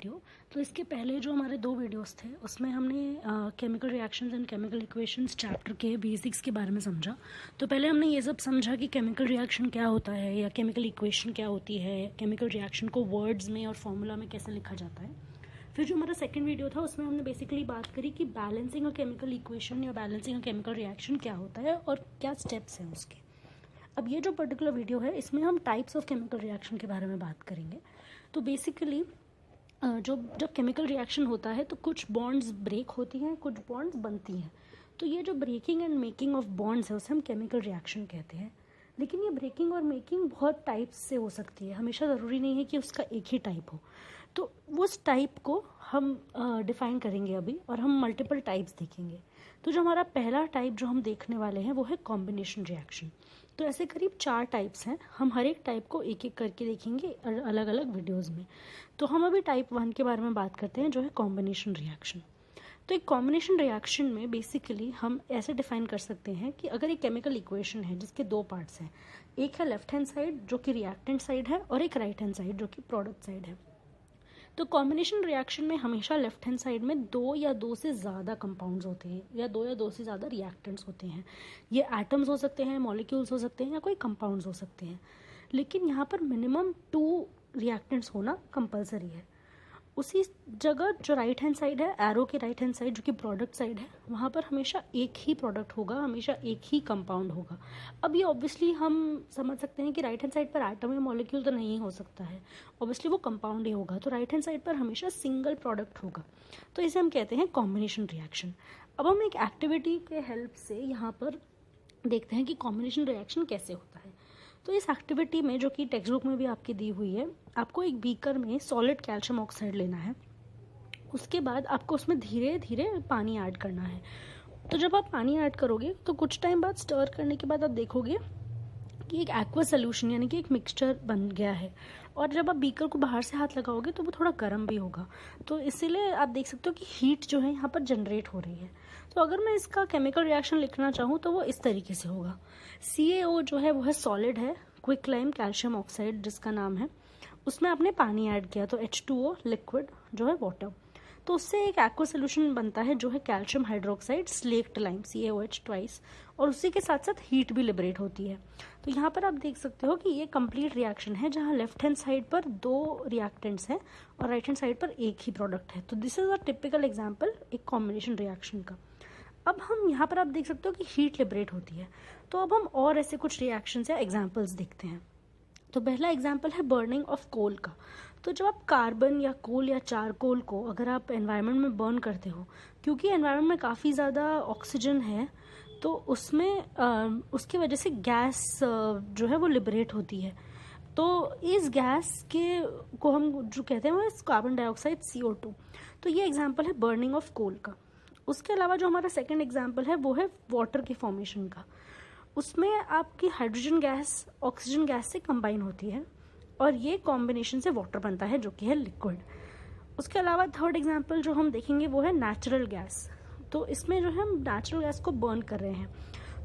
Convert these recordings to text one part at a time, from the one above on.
Video. तो इसके पहले जो हमारे 2 वीडियोस थे उसमें हमने chemical reactions and chemical equations chapter के बेसिक्स के बारे में समझा। तो पहले हमने ये सब समझा कि केमिकल रिएक्शन क्या होता है या केमिकल इक्वेशन क्या होती है, केमिकल रिएक्शन को वर्ड्स में और फॉर्मूला में कैसे लिखा जाता है। फिर जो हमारा सेकंड वीडियो था उसमें हमने बेसिकली बात करी कि बैलेंसिंग अ केमिकल इक्वेशन या बैलेंसिंग अ केमिकल रिएक्शन क्या होता है और क्या स्टेप्स हैं उसके। अब ये जो पर्टिकुलर वीडियो है इसमें हम टाइप्स ऑफ केमिकल रिएक्शन के बारे में बात करेंगे। तो बेसिकली जब केमिकल रिएक्शन होता है तो कुछ बॉन्ड्स ब्रेक होती हैं, कुछ बॉन्ड्स बनती हैं। तो ये जो breaking and making of bonds है उसे हम केमिकल रिएक्शन कहते हैं। लेकिन ये ब्रेकिंग और मेकिंग बहुत टाइप्स से हो सकती है, हमेशा ज़रूरी नहीं है कि उसका एक ही टाइप हो। तो उस टाइप को हम डिफ़ाइन करेंगे अभी, और हम मल्टीपल टाइप्स देखेंगे। तो जो हमारा पहला टाइप जो हम देखने वाले हैं वो है कॉम्बिनेशन रिएक्शन। तो ऐसे करीब 4 टाइप्स हैं, हम हर एक टाइप को एक एक करके देखेंगे अलग अलग वीडियोस में। तो हम अभी टाइप 1 के बारे में बात करते हैं जो है कॉम्बिनेशन रिएक्शन। तो एक कॉम्बिनेशन रिएक्शन में बेसिकली हम ऐसे डिफाइन कर सकते हैं कि अगर एक केमिकल इक्वेशन है जिसके 2 पार्ट्स हैं, एक है लेफ्ट हैंड साइड जो कि रिएक्टेंट साइड है और एक राइट हैंड साइड जो कि प्रोडक्ट साइड है। तो कॉम्बिनेशन रिएक्शन में हमेशा लेफ्ट हैंड साइड में 2 या 2 से ज़्यादा कंपाउंड्स होते हैं या 2 से ज़्यादा रिएक्टेंट्स होते हैं। ये एटम्स हो सकते हैं, मॉलिक्यूल्स हो सकते हैं या कोई कंपाउंड्स हो सकते हैं। लेकिन यहाँ पर मिनिमम 2 रिएक्टेंट्स होना कंपलसरी है। उसी जगह जो राइट हैंड साइड है, एरो के राइट हैंड साइड जो कि प्रोडक्ट साइड है, वहाँ पर हमेशा एक ही प्रोडक्ट होगा, हमेशा एक ही कंपाउंड होगा। अब ये ऑब्वियसली हम समझ सकते हैं कि राइट हैंड साइड पर एटम या मॉलिक्यूल तो नहीं हो सकता है, ऑब्वियसली वो कंपाउंड ही होगा। तो राइट हैंड साइड पर हमेशा सिंगल प्रोडक्ट होगा, तो इसे हम कहते हैं कॉम्बिनेशन रिएक्शन। अब हम एक एक्टिविटी के हेल्प से यहाँ पर देखते हैं कि कॉम्बिनेशन रिएक्शन कैसे होता है। तो इस एक्टिविटी में जो कि टेक्स्ट बुक में भी आपकी दी हुई है, आपको एक बीकर में सॉलिड कैल्शियम ऑक्साइड लेना है। उसके बाद आपको उसमें धीरे धीरे पानी ऐड करना है। तो जब आप पानी ऐड करोगे तो कुछ टाइम बाद स्टर करने के बाद आप देखोगे कि एक एक्वा सोल्यूशन यानी कि एक मिक्सचर बन गया है। और जब आप बीकर को बाहर से हाथ लगाओगे तो वो थोड़ा गर्म भी होगा, तो इसीलिए आप देख सकते हो कि हीट जो है यहाँ पर जनरेट हो रही है। तो अगर मैं इसका केमिकल रिएक्शन लिखना चाहूँ तो वो इस तरीके से होगा। CaO जो है वो है सॉलिड है, क्विकलाइम कैल्शियम ऑक्साइड जिसका नाम है, उसमें आपने पानी ऐड किया तो H2O लिक्विड जो है वाटर। तो उससे एक एक्वा सोल्यूशन बनता है जो है calcium hydroxide slaked lime CaOH twice, और उसी के साथ साथ हीट भी लिबरेट होती है। तो यहाँ पर आप देख सकते हो कि ये कंप्लीट रिएक्शन है जहाँ लेफ्ट हैंड साइड पर 2 रिएक्टेंट्स हैं और राइट हैंड साइड पर एक ही प्रोडक्ट है। तो this is a typical example एक कॉम्बिनेशन रिएक्शन का। अब हम यहाँ पर आप देख सकते हो कि हीट लिबरेट होती है। तो अब हम और ऐसे कुछ रिएक्शंस या एग्जाम्पल्स देखते हैं। तो पहला एग्जाम्पल है बर्निंग ऑफ कोल का। तो जब आप कार्बन या कोल या चारकोल को अगर आप एनवायरनमेंट में बर्न करते हो, क्योंकि एनवायरनमेंट में काफ़ी ज़्यादा ऑक्सीजन है, तो उसमें उसकी वजह से गैस जो है वो लिबरेट होती है। तो इस गैस को हम जो कहते हैं वो कार्बन डाइऑक्साइड CO2। तो ये एग्जाम्पल है बर्निंग ऑफ कोल का। उसके अलावा जो हमारा सेकेंड एग्जाम्पल है वो है वाटर के फॉर्मेशन का। उसमें आपकी हाइड्रोजन गैस ऑक्सीजन गैस से कंबाइन होती है और ये कॉम्बिनेशन से वाटर बनता है जो कि है लिक्विड। उसके अलावा थर्ड एग्जांपल जो हम देखेंगे वो है नेचुरल गैस। तो इसमें जो है हम नेचुरल गैस को बर्न कर रहे हैं।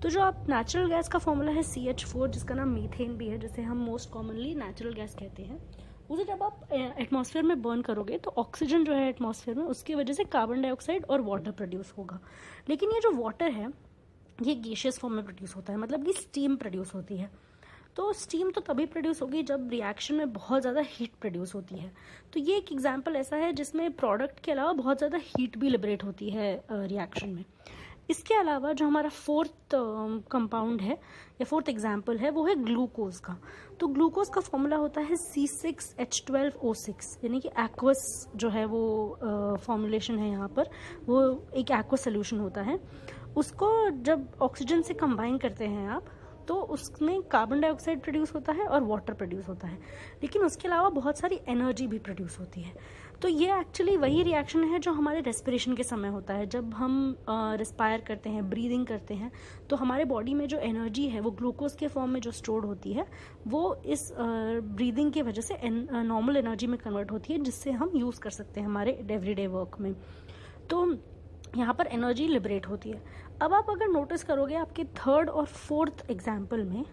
तो जो आप नेचुरल गैस का फॉर्मूला है CH4 जिसका नाम मीथेन भी है, जिसे हम मोस्ट कॉमनली नेचुरल गैस कहते हैं। उसे जब आप एटमॉस्फेयर में बर्न करोगे तो ऑक्सीजन जो है एटमॉस्फेयर में, उसकी वजह से कार्बन डाइऑक्साइड और वाटर प्रोड्यूस होगा। लेकिन ये जो वाटर है ये गैसियस फॉर्म में प्रोड्यूस होता है, मतलब कि स्टीम प्रोड्यूस होती है। तो स्टीम तो तभी प्रोड्यूस होगी जब रिएक्शन में बहुत ज़्यादा हीट प्रोड्यूस होती है। तो ये एक एग्जांपल ऐसा है जिसमें प्रोडक्ट के अलावा बहुत ज़्यादा हीट भी लिबरेट होती है रिएक्शन में। इसके अलावा जो हमारा फोर्थ कंपाउंड है या फोर्थ एग्जांपल है वो है ग्लूकोज का। तो ग्लूकोज का फॉर्मूला होता है C6H12O6, यानी कि एक्वस जो है वो फॉर्मुलेशन है यहाँ पर, वो एक एक्वस सोल्यूशन होता है। उसको जब ऑक्सीजन से कंबाइन करते हैं आप तो उसमें कार्बन डाइऑक्साइड प्रोड्यूस होता है और वाटर प्रोड्यूस होता है, लेकिन उसके अलावा बहुत सारी एनर्जी भी प्रोड्यूस होती है। तो ये एक्चुअली वही रिएक्शन है जो हमारे रेस्पिरेशन के समय होता है। जब हम रिस्पायर करते हैं, ब्रीदिंग करते हैं, तो हमारे बॉडी में जो एनर्जी है वो ग्लूकोज के फॉर्म में जो स्टोर्ड होती है वो इस ब्रीदिंग की वजह से नॉर्मल एनर्जी में कन्वर्ट होती है, जिससे हम यूज़ कर सकते हैं हमारे एवरीडे वर्क में। तो यहाँ पर एनर्जी लिबरेट होती है। अब आप अगर नोटिस करोगे आपके थर्ड और फोर्थ एग्जाम्पल में,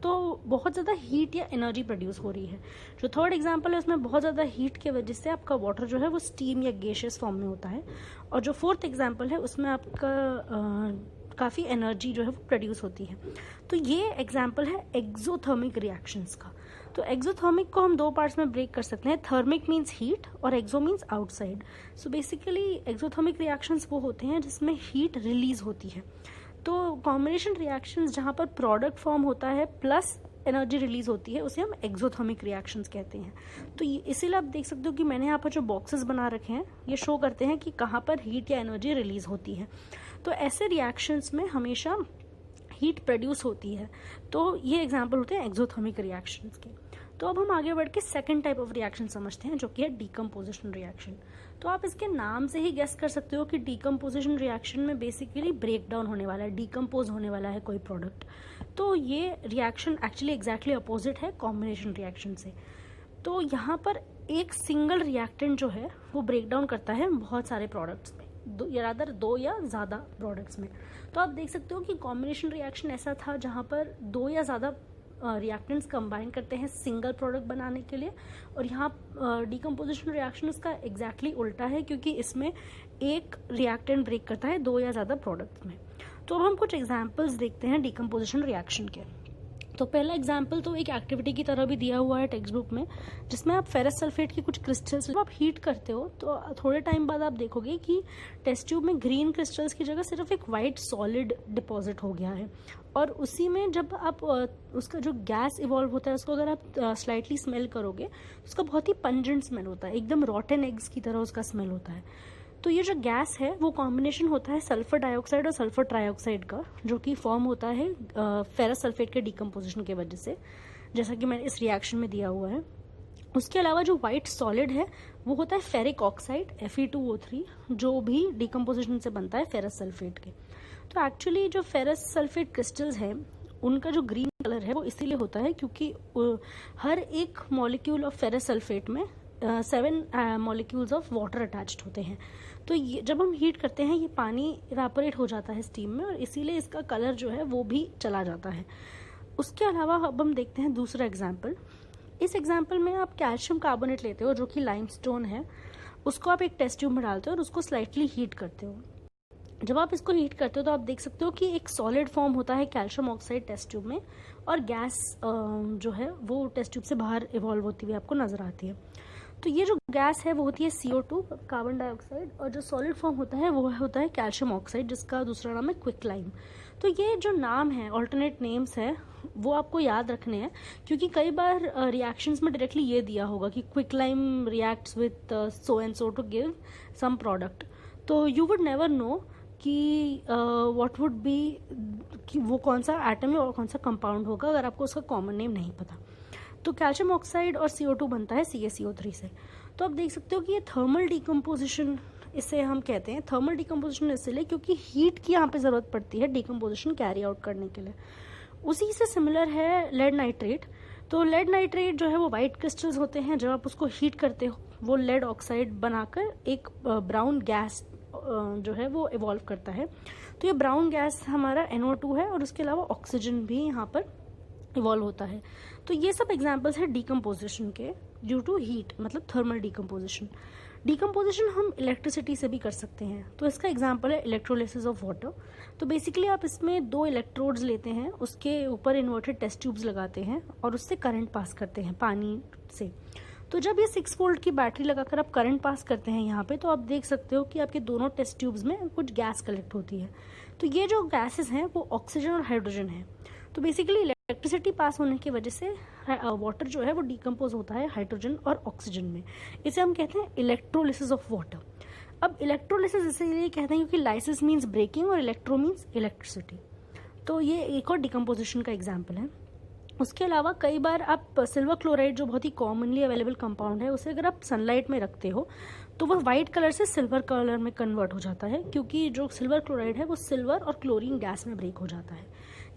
तो बहुत ज़्यादा हीट या एनर्जी प्रोड्यूस हो रही है। जो थर्ड एग्जांपल है उसमें बहुत ज़्यादा हीट के वजह से आपका वाटर जो है वो स्टीम या गैसियस फॉर्म में होता है। और जो फोर्थ एग्जांपल है उसमें आपका काफ़ी एनर्जी जो है वो प्रोड्यूस होती है। तो ये एग्जांपल है एक्सोथर्मिक रिएक्शंस का। तो एक्सोथर्मिक को हम दो पार्ट्स में ब्रेक कर सकते हैं, थर्मिक मीन्स हीट और exo means outside. So basically exothermic reactions वो होते हैं जिसमें हीट रिलीज होती है। तो कॉम्बिनेशन रिएक्शंस जहाँ पर प्रोडक्ट फॉर्म होता है प्लस एनर्जी रिलीज होती है उसे हम एक्सोथर्मिक रिएक्शंस कहते हैं। तो इसीलिए आप देख सकते हो कि मैंने यहाँ पर जो बॉक्सेस बना रखे हैं ये शो करते हैं कि कहाँ पर हीट या एनर्जी रिलीज होती है। तो ऐसे रिएक्शंस में हमेशा हीट प्रोड्यूस होती है। तो ये एग्जांपल होते हैं एक्सोथर्मिक रिएक्शंस के। तो अब हम आगे बढ़ के सेकंड टाइप ऑफ रिएक्शन समझते हैं जो कि है डीकम्पोजिशन रिएक्शन। तो आप इसके नाम से ही गेस कर सकते हो कि डीकम्पोजिशन रिएक्शन में बेसिकली ब्रेक डाउन होने वाला है, डीकम्पोज होने वाला है कोई प्रोडक्ट। तो ये रिएक्शन एक्चुअली एग्जैक्टली अपोजिट है कॉम्बिनेशन रिएक्शन से। तो यहाँ पर एक सिंगल रिएक्टेंट जो है वो ब्रेक डाउन करता है बहुत सारे प्रोडक्ट्स में, दो या ज़्यादा प्रोडक्ट्स में। तो आप देख सकते हो कि कॉम्बिनेशन रिएक्शन ऐसा था जहाँ पर दो या ज़्यादा रिएक्टेंट्स कंबाइन करते हैं सिंगल प्रोडक्ट बनाने के लिए, और यहाँ डीकम्पोजिशन रिएक्शन उसका एग्जैक्टली उल्टा है क्योंकि इसमें एक रिएक्टेंट ब्रेक करता है दो या ज़्यादा प्रोडक्ट्स में। तो अब हम कुछ एग्जांपल्स देखते हैं डीकम्पोजिशन रिएक्शन के। तो पहला एग्जाम्पल तो एक एक्टिविटी की तरह भी दिया हुआ है टेक्स्ट बुक में, जिसमें आप फेरस सल्फेट के कुछ क्रिस्टल्स जब आप हीट करते हो तो थोड़े टाइम बाद आप देखोगे कि टेस्ट ट्यूब में ग्रीन क्रिस्टल्स की जगह सिर्फ एक वाइट सॉलिड डिपॉजिट हो गया है। और उसी में जब आप उसका जो गैस इवॉल्व होता है उसको अगर आप स्लाइटली स्मेल करोगे तो उसका बहुत ही पंजेंट स्मेल होता है, एकदम रॉटन एग्स की तरह उसका स्मेल होता है। तो ये जो गैस है वो कॉम्बिनेशन होता है सल्फर डाइऑक्साइड और सल्फर ट्राइऑक्साइड का, जो कि फॉर्म होता है फेरस सल्फेट के डीकम्पोजिशन की वजह से, जैसा कि मैंने इस रिएक्शन में दिया हुआ है। उसके अलावा जो वाइट सॉलिड है वो होता है फेरिक ऑक्साइड Fe2O3, जो भी डीकम्पोजिशन से बनता है फेरस सल्फेट के। तो एक्चुअली जो फेरस सल्फेट क्रिस्टल्स हैं उनका जो ग्रीन कलर है वो इसीलिए होता है क्योंकि हर एक मॉलिक्यूल ऑफ फेरस सल्फेट में 7 मॉलिक्यूल्स ऑफ वाटर अटैच्ड होते हैं। तो ये जब हम हीट करते हैं ये पानी इवेपोरेट हो जाता है स्टीम में, और इसीलिए इसका कलर जो है वो भी चला जाता है। उसके अलावा अब हम देखते हैं दूसरा एग्जाम्पल। इस एग्जाम्पल में आप कैल्शियम कार्बोनेट लेते हो जो कि लाइमस्टोन है, उसको आप एक टेस्ट ट्यूब में डालते हो और उसको स्लाइटली हीट करते हो। जब आप इसको हीट करते हो तो आप देख सकते हो कि एक सॉलिड फॉर्म होता है कैल्शियम ऑक्साइड टेस्ट ट्यूब में, और गैस जो है वो टेस्ट ट्यूब से बाहर इवॉल्व होती हुई आपको नजर आती है। तो ये जो गैस है वो होती है CO2 कार्बन डाइऑक्साइड, और जो सॉलिड फॉर्म होता है वो होता है कैल्शियम ऑक्साइड जिसका दूसरा नाम है क्विकलाइम। तो ये जो नाम है ऑल्टरनेट नेम्स है वो आपको याद रखने हैं, क्योंकि कई बार रिएक्शंस में डायरेक्टली ये दिया होगा कि quicklime reacts with so and so to give some product. तो यू वुड नेवर नो कि व्हाट वुड बी कि वो कौन सा एटम है और कौन सा कंपाउंड होगा अगर आपको उसका कॉमन नेम नहीं पता। तो कैल्शियम ऑक्साइड और CO2 बनता है CaCO3 से। तो आप देख सकते हो कि ये थर्मल डीकम्पोजिशन इसे हम कहते हैं। थर्मल डीकम्पोजिशन इसलिए क्योंकि हीट की यहाँ पे ज़रूरत पड़ती है डीकम्पोजिशन कैरी आउट करने के लिए। उसी से सिमिलर है लेड नाइट्रेट। तो लेड नाइट्रेट जो है वो वाइट क्रिस्टल्स होते हैं, जब आप उसको हीट करते हो वो लेड ऑक्साइड बनाकर एक ब्राउन गैस जो है वो इवॉल्व करता है। तो ये ब्राउन गैस हमारा NO2 है, और उसके अलावा ऑक्सीजन भी यहाँ पर इवॉल्व होता है। तो ये सब एग्जांपल्स है डीकम्पोजिशन के ड्यू टू हीट, मतलब थर्मल डीकम्पोजिशन। डीकम्पोजिशन हम इलेक्ट्रिसिटी से भी कर सकते हैं। तो इसका एग्जांपल है इलेक्ट्रोलिसिस ऑफ वाटर। तो बेसिकली आप इसमें 2 इलेक्ट्रोड्स लेते हैं, उसके ऊपर इन्वर्टेड टेस्ट ट्यूब्स लगाते हैं और उससे करंट पास करते हैं पानी से। तो जब ये 6 वोल्ट की बैटरी लगाकर आप करंट पास करते हैं यहाँ पे, तो आप देख सकते हो कि आपके दोनों टेस्ट ट्यूब्स में कुछ गैस कलेक्ट होती है। तो ये जो गैसेस हैं वो ऑक्सीजन और हाइड्रोजन है। तो बेसिकली इलेक्ट्रिसिटी पास होने की वजह से वाटर जो है वो डीकम्पोज होता है हाइड्रोजन और ऑक्सीजन में। इसे हम कहते हैं इलेक्ट्रोलिसिस ऑफ वाटर। अब इलेक्ट्रोलिसिस इसलिए कहते हैं क्योंकि लाइसिस मीन्स ब्रेकिंग और इलेक्ट्रो मीन्स इलेक्ट्रिसिटी। तो ये एक और डीकम्पोजिशन का एग्जाम्पल है। उसके अलावा कई बार आप सिल्वर क्लोराइड जो बहुत ही कॉमनली अवेलेबल कंपाउंड है, उसे अगर आप सनलाइट में रखते हो तो वह वाइट कलर से सिल्वर कलर में कन्वर्ट हो जाता है, क्योंकि जो सिल्वर क्लोराइड है वो सिल्वर और क्लोरीन गैस में ब्रेक हो जाता है।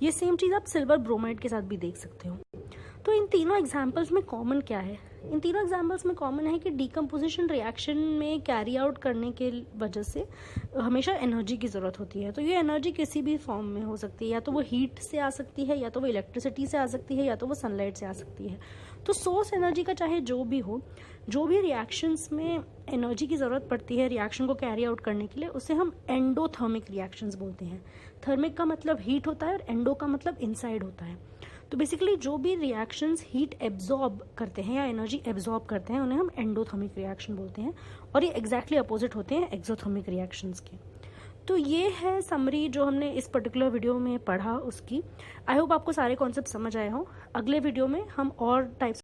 ये सेम चीज़ आप सिल्वर ब्रोमाइड के साथ भी देख सकते हो। तो इन तीनों एग्जाम्पल्स में कॉमन क्या है? इन तीनों एग्जाम्पल्स में कॉमन है कि डीकम्पोजिशन रिएक्शन में कैरी आउट करने के वजह से हमेशा एनर्जी की ज़रूरत होती है। तो ये एनर्जी किसी भी फॉर्म में हो सकती है, या तो वो हीट से आ सकती है, या तो वो इलेक्ट्रिसिटी से आ सकती है, या तो वो सनलाइट से आ सकती है। तो सोर्स एनर्जी का चाहे जो भी हो, जो भी रिएक्शंस में एनर्जी की ज़रूरत पड़ती है रिएक्शन को कैरी आउट करने के लिए, उसे हम एंडोथर्मिक रिएक्शंस बोलते हैं। थर्मिक का मतलब हीट होता है और एंडो का मतलब इनसाइड होता है। तो बेसिकली जो भी रिएक्शंस हीट एब्जॉर्ब करते हैं या एनर्जी एब्जॉर्ब करते हैं उन्हें हम एंडोथर्मिक रिएक्शन बोलते हैं, और ये एग्जैक्टली अपोजिट होते हैं एक्सोथर्मिक रिएक्शंस के। तो ये है समरी जो हमने इस पर्टिकुलर वीडियो में पढ़ा उसकी। आई होप आपको सारे कॉन्सेप्ट समझ आए हों। अगले वीडियो में हम और टाइप्स